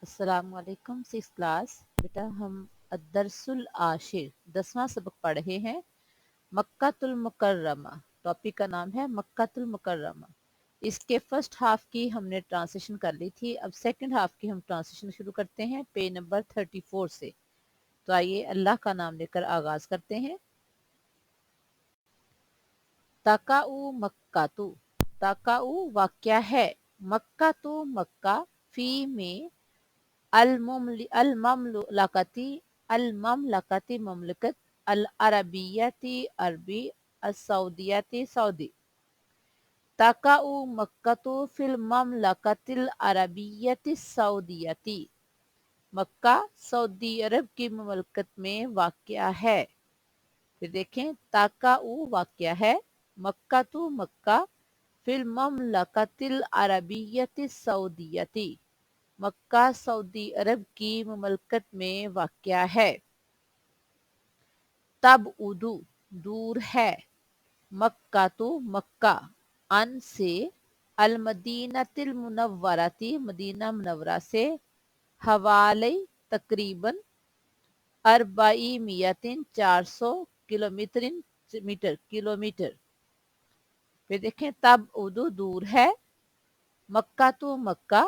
السلام علیکم 6 کلاس بیٹا ہم الدرس العاشر 10واں سبق پڑھ رہے ہیں مکۃ المکرمہ. ٹاپک کا نام ہے مکۃ المکرمہ. اس کے فرسٹ ہاف کی ہم نے ٹرانسلیشن کر لی تھی. اب سیکنڈ ہاف کی ہم ٹرانسلیشن شروع کرتے ہیں پیج نمبر 34 سے. تو آئیے اللہ کا نام لے کر آغاز کرتے ہیں. تقاؤ مکہ تقاؤ واقعہ ہے مکہ تو مکہ فی میں المملکتی مملکت العربیتی عربی السعودیتی سعودی. تقع مکہ فی المملکت العربیتی السعودیتی. مکہ سعودی عرب کی مملکت میں واقع ہے. پھر دیکھیں تقع واقع ہے مکہ تو مکہ فی المملکت العربیتی السعودیتی. مکہ سعودی عرب کی مملکت میں واقع ہے. تبعد دور ہے مکہ تو مکہ ان سے المدینۃ المنورتی مدینہ منورہ سے حوالی تقریباً 400 کلومیٹر. پھر دیکھیں تبعد دور ہے مکہ تو مکہ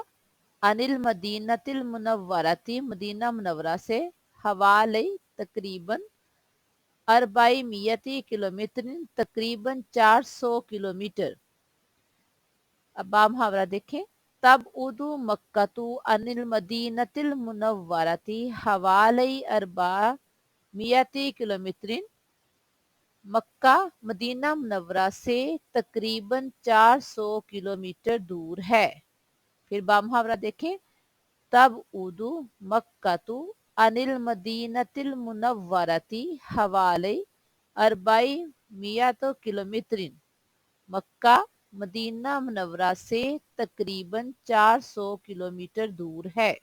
عن المدینۃ المنورتی مدینہ منورہ سے حوالی تقریباً 400 کلومیٹر تقریباً 400 کلومیٹر. اب آپ محاورہ دیکھیں تبعد مکہ عن المدینۃ المنورتی حوالی 400 کلومیٹر. مکہ مدینہ منورہ سے تقریباً 400 کلومیٹر دور ہے. پھر با محاورہ دیکھیں تبعد مکہ عن المدینۃ المنورتی حوالی 400 کلومیٹر. مکہ مدینہ منورہ سے تقریباً 400 کلومیٹر دور ہے.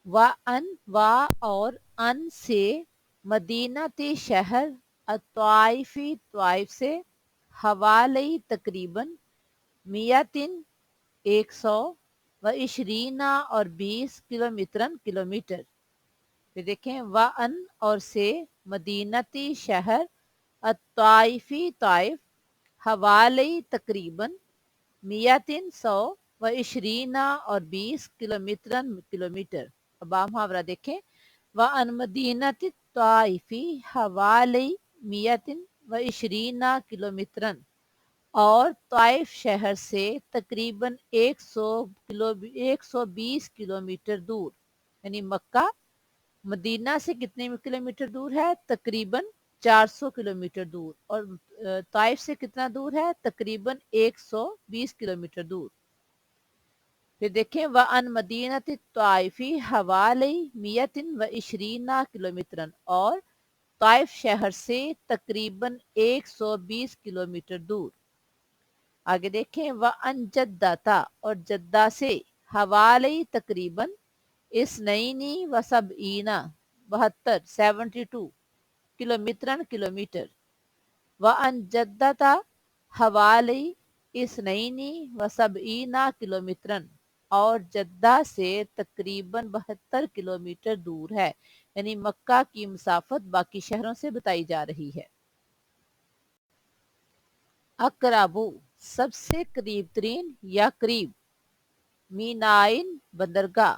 و اور ان سے مدینہ شہر الطائفی طائف سے حوالی تقریباً 120 اور 20 کلومیٹر. پھر دیکھیں وَأَن اور سے مدینتی شہر الطائفی طائف حوالی تقریباً 120 اور 20 کلومیٹر. اب آپ محاورہ دیکھیں وَأَن مدینتی طائفی حوالی 120 کلومیٹر اور طائف شہر سے تقریباً 120 کلومیٹر دور. یعنی مکہ مدینہ سے کتنے کلومیٹر دور ہے؟ تقریباً 400 کلومیٹر دور. اور طائف سے کتنا دور ہے؟ تقریباً 120 کلومیٹر دور. پھر دیکھیں وَأَن مدینۃ الطائفی حوالی 120 کلومیٹر اور طائف شہر سے تقریباً 120 کلومیٹر دور. آگے دیکھیں وَأَن جدہ اور جدہ سے حوالی تقریباً 72 کلومیٹر. وَأَن جدہ حوالی 72 کلومیٹر اور جدہ سے تقریباً 72 کلومیٹر دور ہے. یعنی مکہ کی مسافت باقی شہروں سے بتائی جا رہی ہے. اقربو سب سے قریب ترین یا قریب مینائن بندرگاہ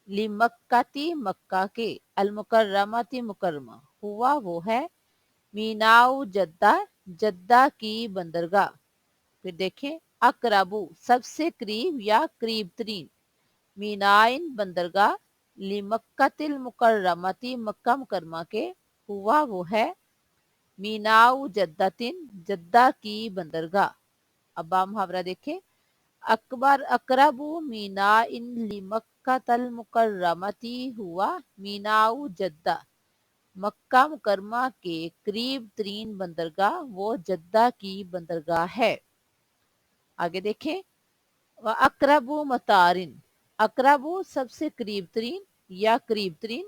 لمکتی مکہ کے المکرمتی مکرمہ ہوا وہ ہے میناؤ جدہ جدہ کی بندرگاہ. پھر دیکھیں اقربو سب سے قریب یا قریب ترین مینائن بندرگاہ لمکت المکرمتی مکہ مکرمہ کے ہوا وہ ہے میناؤ جدتن جدہ کی بندرگاہ. اب آپ محاورہ دیکھیں اقرب مینائن لمکۃ المکرمتی ہوا میناؤ جدہ. مکہ مکرمہ کے قریب ترین بندرگاہ وہ جدہ کی بندرگاہ ہے. آگے دیکھیں اقرب مطارن اقرب سب سے قریب ترین یا قریب ترین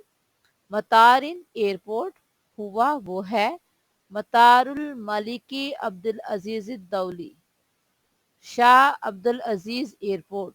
مطارن ایئرپورٹ ہوا وہ ہے مطار الملکی عبدالعزیز الدولی شاہ عبدالعزیز ایئرپورٹ.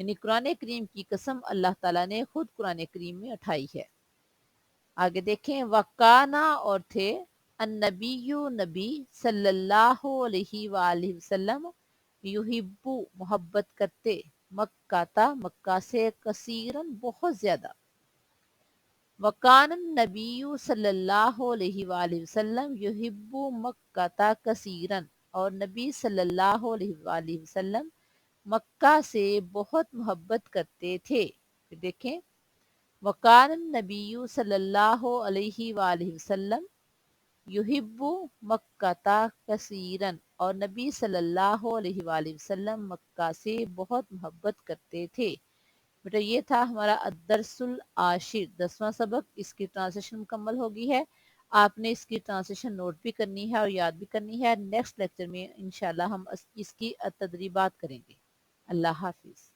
یعنی قرآن کریم کی قسم اللہ تعالیٰ نے خود قرآن کریم میں اٹھائی ہے۔ آگے دیکھیں وکانا اور تھے النبی نبی صلی اللہ علیہ وآلہ وسلم یحبو محبت کرتے مکہ تا مکہ سے کثیرن بہت زیادہ۔ وکان النبی صلی اللہ علیہ وآلہ وسلم یحبو مکہ تا کثیرن، اور نبی صلی اللہ علیہ وآلہ وسلم مکہ سے بہت محبت کرتے تھے۔ پھر دیکھیں وکان النبی صلی اللہ علیہ وآلہ وسلم یحب مکہ تا کثیرن، اور نبی صلی اللہ علیہ وآلہ وسلم مکہ سے بہت محبت کرتے تھے۔ بیٹا یہ تھا ہمارا الدرس العاشر 10واں سبق، اس کی ٹرانسلیشن مکمل ہوگی ہے۔ آپ نے اس کی ٹرانسلیشن نوٹ بھی کرنی ہے اور یاد بھی کرنی ہے۔ نیکسٹ لیکچر میں انشاءاللہ ہم اس کی تدریبات کریں گے۔ اللہ حافظ۔